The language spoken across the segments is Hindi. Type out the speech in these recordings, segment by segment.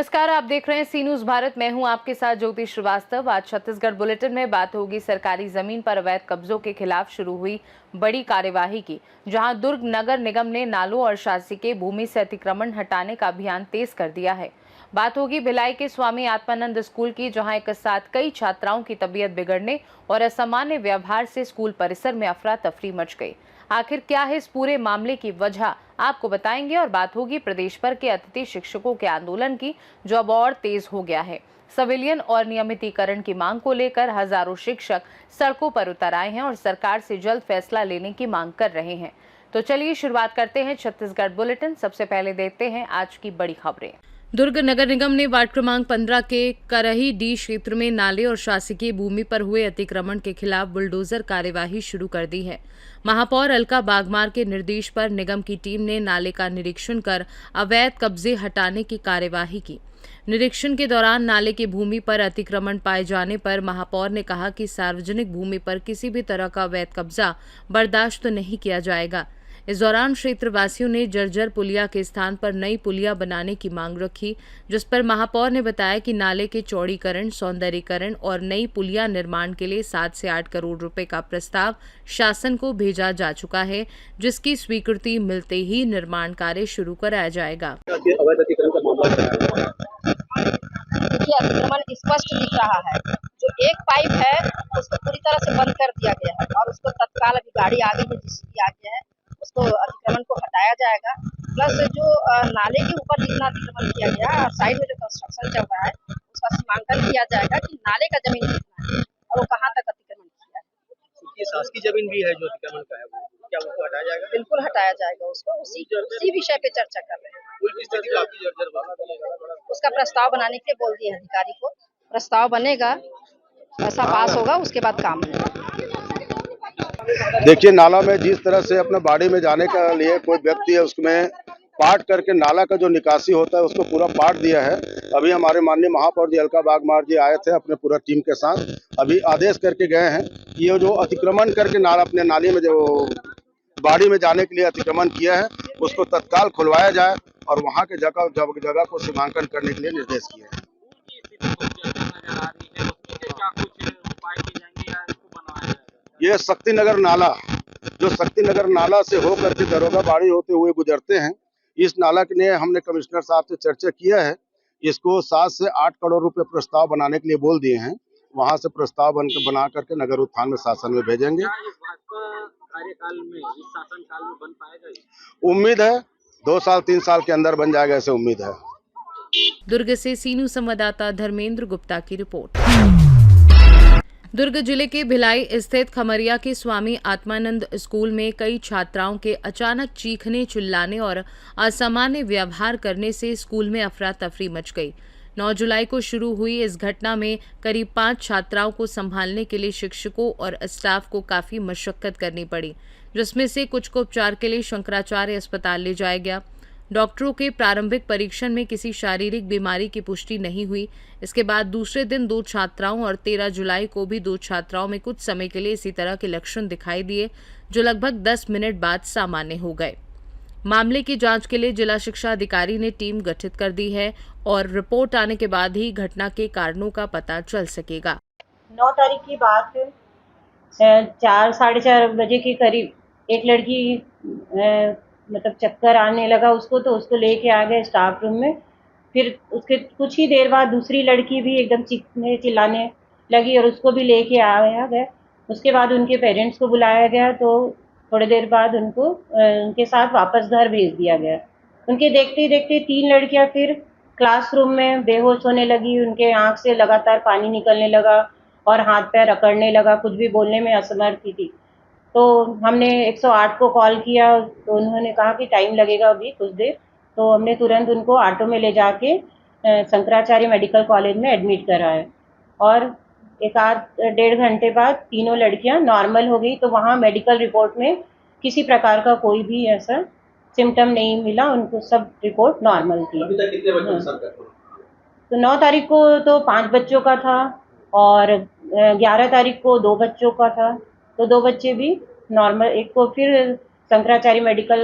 नमस्कार, आप देख रहे हैं सी न्यूज भारत। मैं हूं आपके साथ ज्योति श्रीवास्तव। आज छत्तीसगढ़ बुलेटिन में बात होगी सरकारी जमीन पर अवैध कब्जों के खिलाफ शुरू हुई बड़ी कार्यवाही की, जहां दुर्ग नगर निगम ने नालों और शासकीय भूमि से अतिक्रमण हटाने का अभियान तेज कर दिया है। बात होगी भिलाई के स्वामी आत्मानंद स्कूल की, जहां एक साथ कई छात्राओं की तबीयत बिगड़ने और असामान्य व्यवहार से स्कूल परिसर में अफरा तफरी मच गई। आखिर क्या है इस पूरे मामले की वजह, आपको बताएंगे। और बात होगी प्रदेश भर के अतिथि शिक्षकों के आंदोलन की, जो अब और तेज हो गया है। संविलियन और नियमितीकरण की मांग को लेकर हजारों शिक्षक सड़कों पर उतर आए हैं और सरकार से जल्द फैसला लेने की मांग कर रहे हैं। तो चलिए शुरुआत करते हैं छत्तीसगढ़ बुलेटिन। सबसे पहले देखते हैं आज की बड़ी खबरें। दुर्ग नगर निगम ने वार्ड क्रमांक 15 के करही डी क्षेत्र में नाले और शासकीय भूमि पर हुए अतिक्रमण के खिलाफ बुलडोजर कार्यवाही शुरू कर दी है। महापौर अलका बागमार के निर्देश पर निगम की टीम ने नाले का निरीक्षण कर अवैध कब्जे हटाने की कार्यवाही की। निरीक्षण के दौरान नाले की भूमि पर अतिक्रमण पाए जाने पर महापौर ने कहा कि सार्वजनिक भूमि पर किसी भी तरह का अवैध कब्जा बर्दाश्त नहीं किया जाएगा। इस दौरान क्षेत्रवासियों ने जर्जर पुलिया के स्थान पर नई पुलिया बनाने की मांग रखी, जिस पर महापौर ने बताया कि नाले के चौड़ीकरण, सौंदर्यीकरण और नई पुलिया निर्माण के लिए 7 से 8 करोड़ रुपए का प्रस्ताव शासन को भेजा जा चुका है, जिसकी स्वीकृति मिलते ही निर्माण कार्य शुरू कराया जाएगा। अतिक्रमण स्पष्ट दिख रहा है। जो एक पाइप है उसको पूरी तरह से बंद कर दिया गया है और उसको तत्काल अभी गाड़ी आगे में जिसकी आगे है उसको अतिक्रमण को हटाया जाएगा। प्लस जो नाले के ऊपर जितना अतिक्रमण किया गया है और साइड में जो कंस्ट्रक्शन चल रहा है उसका सीमांकन किया जाएगा कि नाले का जमीन कितना है और वो कहाँ तक अतिक्रमण किया है। ये शासकीय जमीन भी है जो अतिक्रमण का है, क्या उसको हटाया जाएगा? बिल्कुल हटाया जाएगा उसको। उसी विषय पे चर्चा कर रहे हैं। उसका प्रस्ताव बनाने के लिए बोल दिए अधिकारी को। प्रस्ताव बनेगा, ऐसा पास होगा, उसके बाद काम देखिए, नाला में जिस तरह से अपने बाड़ी में जाने के लिए कोई व्यक्ति है उसमें पाट करके नाला का जो निकासी होता है उसको पूरा पाट दिया है। अभी हमारे माननीय महापौर जी अलका बागमार जी आए थे अपने पूरा टीम के साथ, अभी आदेश करके गए हैं कि ये जो अतिक्रमण करके नाला अपने नाली में जो बाड़ी में जाने के लिए अतिक्रमण किया है उसको तत्काल खुलवाया जाए और वहाँ के जगह को सीमांकन करने के लिए निर्देश किए हैं। ये शक्तिनगर नाला, जो शक्तिनगर नाला से होकर के दरोगा बाड़ी होते हुए गुजरते हैं, इस नाला के लिए हमने कमिश्नर साहब से चर्चा किया है। इसको 7 से 8 करोड़ रुपए प्रस्ताव बनाने के लिए बोल दिए हैं। वहां से प्रस्ताव बना करके नगर उत्थान में शासन में भेजेंगे। कार्यकाल में, इस शासन काल में बन पाएगा? उम्मीद है 2 साल 3 साल के अंदर बन जाएगा, ऐसे उम्मीद है। दुर्ग से सी न्यूज संवाददाता धर्मेंद्र गुप्ता की रिपोर्ट। दुर्ग जिले के भिलाई स्थित खमरिया के स्वामी आत्मानंद स्कूल में कई छात्राओं के अचानक चीखने, चिल्लाने और असामान्य व्यवहार करने से स्कूल में अफरा तफरी मच गई। 9 जुलाई को शुरू हुई इस घटना में करीब 5 छात्राओं को संभालने के लिए शिक्षकों और स्टाफ को काफी मशक्कत करनी पड़ी, जिसमें से कुछ को उपचार के लिए शंकराचार्य अस्पताल ले जाया गया। डॉक्टरों के प्रारंभिक परीक्षण में किसी शारीरिक बीमारी की पुष्टि नहीं हुई। इसके बाद दूसरे दिन 2 छात्राओं और 13 जुलाई को भी 2 छात्राओं में कुछ समय के लिए इसी तरह के लक्षण दिखाई दिए, जो लगभग 10 मिनट बाद सामान्य हो गए। मामले की जांच के लिए जिला शिक्षा अधिकारी ने टीम गठित कर दी है और रिपोर्ट आने के बाद ही घटना के कारणों का पता चल सकेगा। 9 तारीख की बात है, 4 साढ़े 4 बजे के करीब एक लड़की मतलब चक्कर आने लगा उसको, तो उसको लेके आ गए स्टाफ रूम में। फिर उसके कुछ ही देर बाद दूसरी लड़की भी एकदम चीखने चिल्लाने लगी और उसको भी लेके आया गया। उसके बाद उनके पेरेंट्स को बुलाया गया, तो थोड़ी देर बाद उनको उनके साथ वापस घर भेज दिया गया। उनके देखते ही देखते 3 लड़कियां फिर क्लासरूम में बेहोश होने लगी। उनके आँख से लगातार पानी निकलने लगा और हाथ पैर अकड़ने लगा, कुछ भी बोलने में असमर्थ थी। तो हमने 108 को कॉल किया, तो उन्होंने कहा कि टाइम लगेगा अभी कुछ देर। तो हमने तुरंत उनको ऑटो में ले जाके शंकराचार्य मेडिकल कॉलेज में एडमिट कराया और 1-1.5 घंटे बाद तीनों लड़कियां नॉर्मल हो गई। तो वहाँ मेडिकल रिपोर्ट में किसी प्रकार का कोई भी ऐसा सिम्टम नहीं मिला, उनको सब रिपोर्ट नॉर्मल थी। अभी तक कितने बच्चों का संपर्क हुआ? तो 9 तारीख को तो 5 बच्चों का था और 11 तारीख को 2 बच्चों का था, तो 2 बच्चे भी नॉर्मल। एक को फिर शंकराचार्य मेडिकल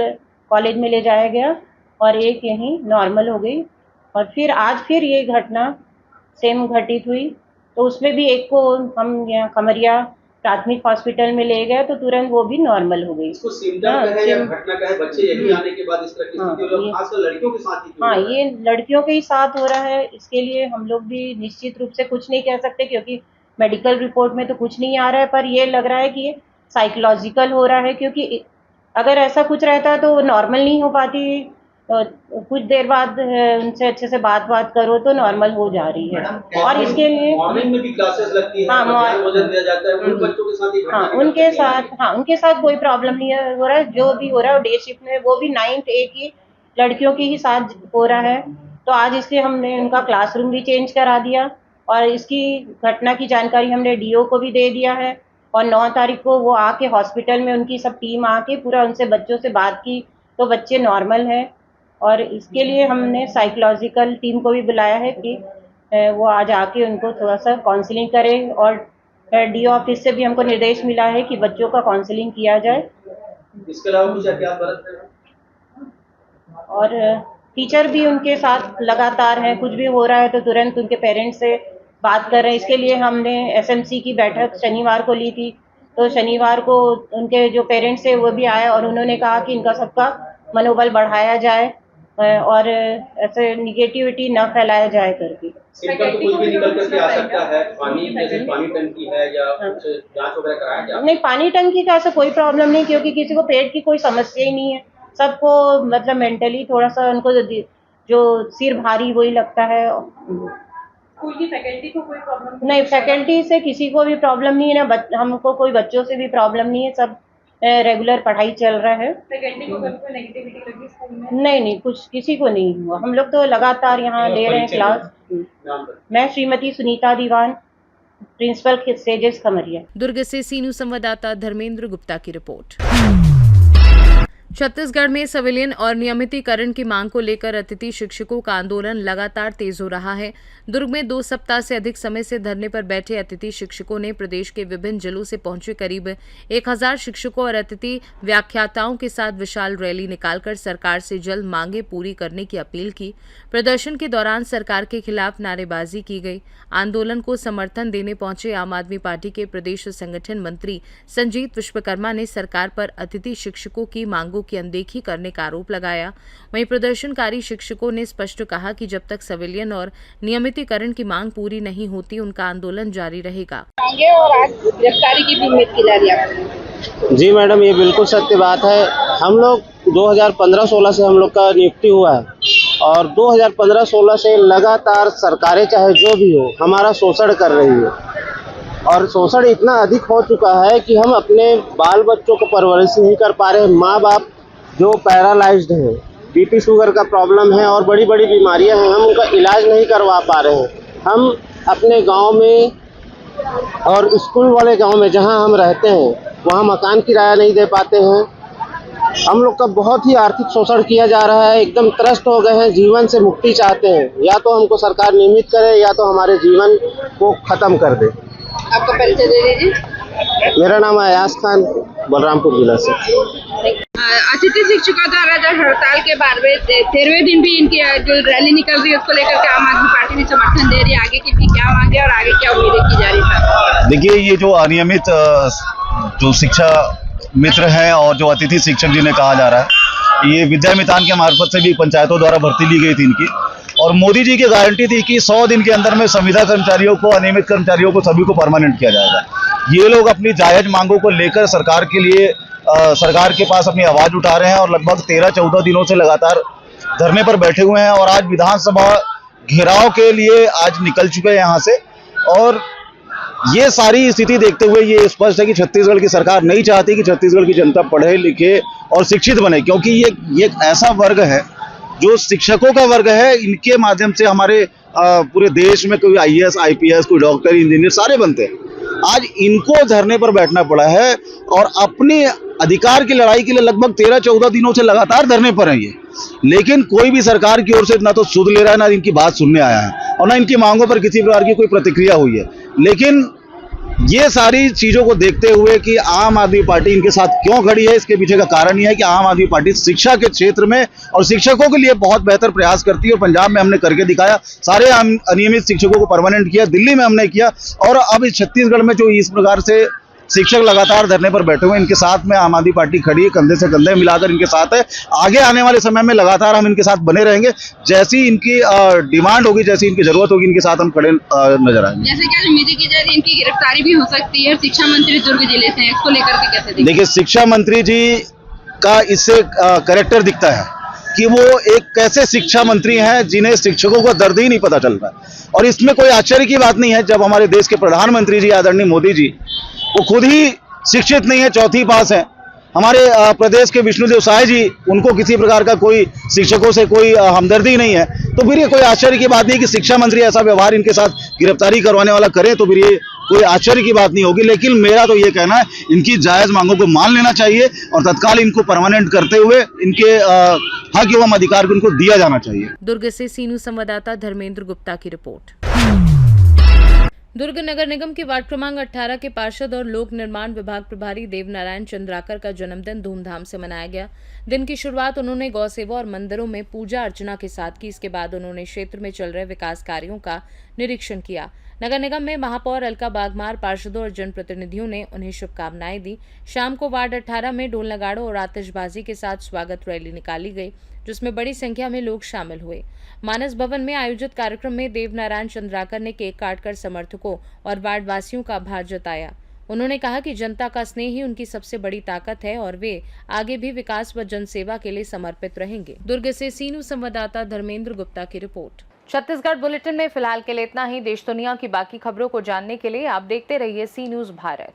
कॉलेज में ले जाया गया और एक यहीं नॉर्मल हो गई। और फिर आज फिर ये घटना सेम घटित हुई, तो उसमें भी एक को हम यहाँ खमरिया प्राथमिक हॉस्पिटल में ले गए तो तुरंत वो भी नॉर्मल हो गई। इसको सिम्टम का है या घटना का है, बच्चे यही आने के बाद इस तरह की स्थिति हो रही है, खासकर लड़कियों के साथ ही क्यों हाँ, हो रहा है? ये लड़कियों के ही साथ हो रहा है। इसके लिए हम लोग भी निश्चित रूप से कुछ नहीं कह सकते, क्योंकि मेडिकल रिपोर्ट में तो कुछ नहीं आ रहा है, पर ये लग रहा है कि ये साइकोलॉजिकल हो रहा है, क्योंकि अगर ऐसा कुछ रहता तो नॉर्मल नहीं हो पाती। कुछ देर बाद उनसे अच्छे से बात करो तो नॉर्मल हो जा रही है। और इसके लिए मॉर्निंग में भी क्लासेस लगती है, हाँ, मध्याह्न भोजन दिया जाता है, उन बच्चों के साथ ही घटना हाँ, घट उनके सकती है। उनके साथ कोई प्रॉब्लम नहीं हो रहा है। जो भी हो रहा है डे शिफ्ट में, वो भी 9th A की लड़कियों के ही साथ हो रहा है। तो आज इसलिए हमने उनका क्लासरूम भी चेंज करा दिया और इसकी घटना की जानकारी हमने DO को भी दे दिया है। और 9 तारीख को वो आके हॉस्पिटल में उनकी सब टीम आके पूरा उनसे बच्चों से बात की तो बच्चे नॉर्मल है। और इसके लिए हमने साइकोलॉजिकल टीम को भी बुलाया है कि वो आज आके उनको थोड़ा सा काउंसलिंग करें। और DO ऑफिस से भी हमको निर्देश मिला है कि बच्चों का काउंसलिंग किया जाए। इसके अलावा कुछ एहतियात बरतते हैं? और टीचर भी उनके साथ लगातार हैं, कुछ भी हो रहा है तो तुरंत उनके पेरेंट्स से बात कर रहे हैं। इसके लिए हमने SMC की बैठक शनिवार को ली थी, तो शनिवार को उनके जो पेरेंट्स थे वो भी आए और उन्होंने कहा कि इनका सबका मनोबल बढ़ाया जाए और ऐसे निगेटिविटी न फैलाया जाए करके। सिम्टम तो कुछ भी निकल करके आ सकता है, पानी जैसे पानी टंकी है या कुछ जांच वगैरह कराया जाए? नहीं, पानी टंकी का ऐसा कोई प्रॉब्लम नहीं, क्योंकि किसी को पेट की कोई समस्या ही नहीं है। सबको मतलब मेंटली थोड़ा सा उनको जो सिर भारी वही लगता है। स्कूल की फैकल्टी को कोई प्रॉब्लम नहीं, फैकल्टी से किसी को भी प्रॉब्लम नहीं है ना, हमको कोई बच्चों से भी प्रॉब्लम नहीं है। सब रेगुलर पढ़ाई चल रहा है। फैकल्टी को कोई नेगेटिविटी लगी स्कूल में? नहीं, कुछ किसी को नहीं हुआ। हम लोग तो लगातार यहाँ ले रहे हैं क्लास। नाम पर मैं श्रीमती सुनीता दीवान, प्रिंसिपल सेजेस खमरिया। दुर्ग से सी न्यूज संवाददाता धर्मेंद्र गुप्ता की रिपोर्ट। छत्तीसगढ़ में सिविलियन और नियमितीकरण की मांग को लेकर अतिथि शिक्षकों का आंदोलन लगातार तेज हो रहा है। दुर्ग में 2 सप्ताह से अधिक समय से धरने पर बैठे अतिथि शिक्षकों ने प्रदेश के विभिन्न जिलों से पहुंचे करीब 1000 शिक्षकों और अतिथि व्याख्याताओं के साथ विशाल रैली निकालकर सरकार से जल्द मांगे पूरी करने की अपील की। प्रदर्शन के दौरान सरकार के खिलाफ नारेबाजी की गई। आंदोलन को समर्थन देने पहुंचे आम आदमी पार्टी के प्रदेश संगठन मंत्री संजीत विश्वकर्मा ने सरकार पर अतिथि शिक्षकों की मांगों की अनदेखी करने का आरोप लगाया। वहीं प्रदर्शनकारी शिक्षकों ने स्पष्ट कहा कि जब तक सिविलियन और नियमितीकरण की मांग पूरी नहीं होती उनका आंदोलन जारी रहेगा। और आज गिरफ्तारी की भी उम्मीद की जा रही है। जी मैडम, ये बिल्कुल सत्य बात है। हम लोग 2015-16 से हम लोग का नियुक्ति हुआ है और 2015-16 से लगातार सरकारें चाहे जो भी हो हमारा शोषण कर रही है और शोषण इतना अधिक हो चुका है कि हम अपने बाल बच्चों को परवरिश नहीं कर पा रहे हैं। माँ बाप जो पैरालाइज्ड हैं, BP शुगर का प्रॉब्लम है और बड़ी बड़ी बीमारियां हैं, हम उनका इलाज नहीं करवा पा रहे हैं। हम अपने गांव में और स्कूल वाले गांव में जहां हम रहते हैं वहां मकान किराया नहीं दे पाते हैं। हम लोग का बहुत ही आर्थिक शोषण किया जा रहा है, एकदम त्रस्त हो गए हैं, जीवन से मुक्ति चाहते हैं। या तो हमको सरकार नियमित करे या तो हमारे जीवन को खत्म कर दे। आपका परिचय दे दीजिए। मेरा नाम है अयास खान, बलरामपुर जिला से। अतिथि शिक्षकों द्वारा जो हड़ताल के बाद 13वें दिन भी इनकी जो रैली निकल रही है उसको लेकर के आम आदमी पार्टी ने समर्थन दे रही है। आगे की क्या मांगे और आगे क्या उम्मीदें की जा रही है? देखिए, ये जो अनियमित जो शिक्षा मित्र हैं और जो अतिथि शिक्षक जिन्हें कहा जा रहा है, ये विद्या मितान के मार्फत से भी पंचायतों द्वारा भर्ती ली गई थी इनकी, और मोदी जी की गारंटी थी कि 100 दिन के अंदर में संविदा कर्मचारियों को, अनियमित कर्मचारियों को सभी को परमानेंट किया जाएगा। ये लोग अपनी जायज मांगों को लेकर सरकार के लिए सरकार के पास अपनी आवाज उठा रहे हैं और लगभग 13-14 दिनों से लगातार धरने पर बैठे हुए हैं और आज विधानसभा घेराव के लिए आज निकल चुके हैं यहाँ से। और ये सारी स्थिति देखते हुए ये स्पष्ट है कि छत्तीसगढ़ की सरकार नहीं चाहती कि छत्तीसगढ़ की जनता पढ़े लिखे और शिक्षित बने, क्योंकि ये एक ऐसा वर्ग है जो शिक्षकों का वर्ग है। इनके माध्यम से हमारे पूरे देश में कोई IAS, IPS, कोई डॉक्टर, इंजीनियर सारे बनते हैं। आज इनको धरने पर बैठना पड़ा है और अपने अधिकार की लड़ाई के लिए लगभग 13-14 दिनों से लगातार धरने पर है ये। लेकिन कोई भी सरकार की ओर से ना तो सुध ले रहा है, ना इनकी बात सुनने आया है और ना इनकी मांगों पर किसी प्रकार की कोई प्रतिक्रिया हुई है। लेकिन ये सारी चीजों को देखते हुए कि आम आदमी पार्टी इनके साथ क्यों खड़ी है, इसके पीछे का कारण यह है कि आम आदमी पार्टी शिक्षा के क्षेत्र में और शिक्षकों के लिए बहुत बेहतर प्रयास करती है। और पंजाब में हमने करके दिखाया, सारे अनियमित शिक्षकों को परमानेंट किया, दिल्ली में हमने किया, और अब इस छत्तीसगढ़ में जो इस प्रकार से शिक्षक लगातार धरने पर बैठे हुए, इनके साथ में आम आदमी पार्टी खड़ी है, कंधे से कंधे मिलाकर इनके साथ है। आगे आने वाले समय में लगातार हम इनके साथ बने रहेंगे, जैसी इनकी डिमांड होगी, जैसी इनकी जरूरत होगी, इनके साथ हम खड़े नजर आएंगे। जैसे क्या उम्मीद की जा रही है, इनकी गिरफ्तारी भी हो सकती है। शिक्षा मंत्री दुर्ग जिले से हैं, इसको लेकर के कैसे देखिए? देखिए, शिक्षा मंत्री जी का इससे कैरेक्टर दिखता है कि वो एक कैसे शिक्षा मंत्री हैं जिन्हें शिक्षकों का दर्द ही नहीं पता चल रहा है। और इसमें कोई आश्चर्य की बात नहीं है, जब हमारे देश के प्रधानमंत्री जी आदरणीय मोदी जी, वो खुद ही शिक्षित नहीं है, चौथी पास है। हमारे प्रदेश के विष्णुदेव साय जी, उनको किसी प्रकार का कोई शिक्षकों से कोई हमदर्दी नहीं है। तो फिर ये कोई आश्चर्य की बात नहीं कि शिक्षा मंत्री ऐसा व्यवहार इनके साथ गिरफ्तारी करवाने वाला करे, तो फिर ये कोई आश्चर्य की बात नहीं होगी। लेकिन मेरा तो ये कहना है, इनकी जायज मांगों को मान लेना चाहिए और तत्काल इनको परमानेंट करते हुए इनके हक एवं अधिकार को इनको दिया जाना चाहिए। दुर्ग से सीनू संवाददाता धर्मेंद्र गुप्ता की रिपोर्ट। दुर्ग नगर निगम के वार्ड क्रमांक 18 के पार्षद और लोक निर्माण विभाग प्रभारी देवनारायण चंद्राकर का जन्मदिन धूमधाम से मनाया गया। दिन की शुरुआत उन्होंने गौ सेवा और मंदिरों में पूजा अर्चना के साथ की। इसके बाद उन्होंने क्षेत्र में चल रहे विकास कार्यों का निरीक्षण किया। नगर निगम में महापौर अलका बागमार, पार्षदों और जनप्रतिनिधियों ने उन्हें शुभकामनाएं दी। शाम को वार्ड 18 में ढोल नगाड़ों और आतिशबाजी के साथ स्वागत रैली निकाली गई, जिसमें बड़ी संख्या में लोग शामिल हुए। मानस भवन में आयोजित कार्यक्रम में देवनारायण चंद्राकर ने केक काटकर समर्थकों और वार्ड वासियों का आभार जताया। उन्होंने कहा कि जनता का स्नेह ही उनकी सबसे बड़ी ताकत है और वे आगे भी विकास व जनसेवा के लिए समर्पित रहेंगे। दुर्ग से सीनू संवाददाता धर्मेंद्र गुप्ता की रिपोर्ट। छत्तीसगढ़ बुलेटिन में फिलहाल के लिए इतना ही। देश दुनिया की बाकी खबरों को जानने के लिए आप देखते रहिए सी न्यूज़ भारत।